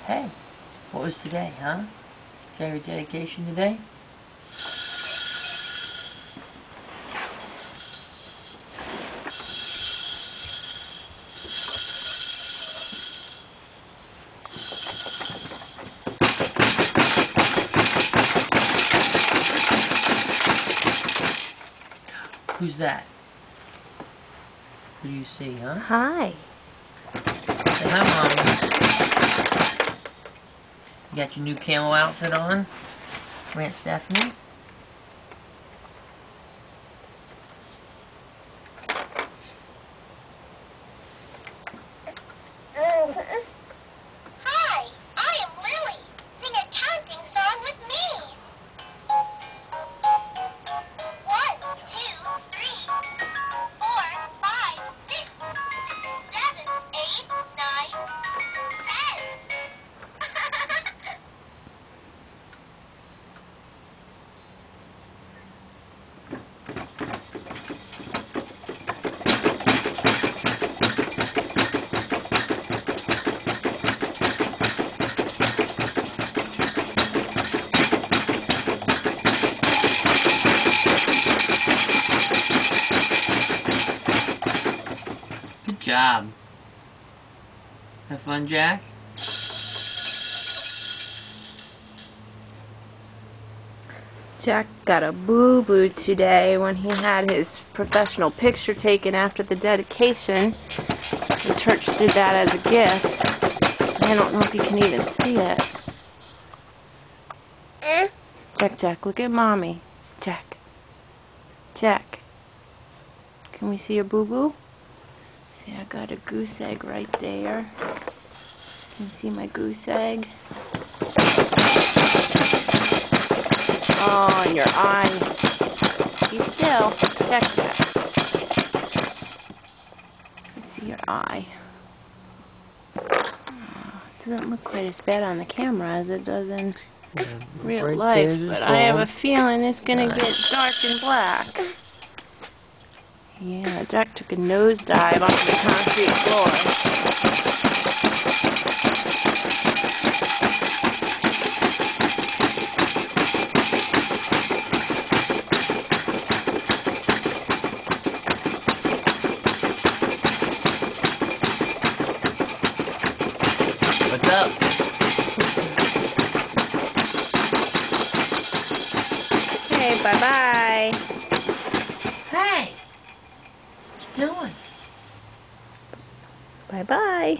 Hey, what was today, huh? Is that your dedication today? Who's that? Who do you see, huh? Hi. Say hi, Mommy. You got your new camo outfit on? Aunt Stephanie? Hi, I am Lily. Sing a counting song with me. 1, 2, 3, 4, 5, 6, 7, 8, 9, 10. Good job. Have fun, Jack? Jack got a boo-boo today when he had his professional picture taken after the dedication. The church did that as a gift. I don't know if you can even see it. Jack, look at Mommy. Jack. Can we see your boo-boo? See, I got a goose egg right there. Can you see my goose egg? Oh, and your eye. Be still. Check that. Let's see your eye. Oh, it doesn't look quite as bad on the camera as it does in real life, but I have a feeling it's going to get dark and black. Yeah, Jack took a nosedive onto the concrete floor. What's up? Hey, bye-bye. Hey! What you doing? Bye-bye.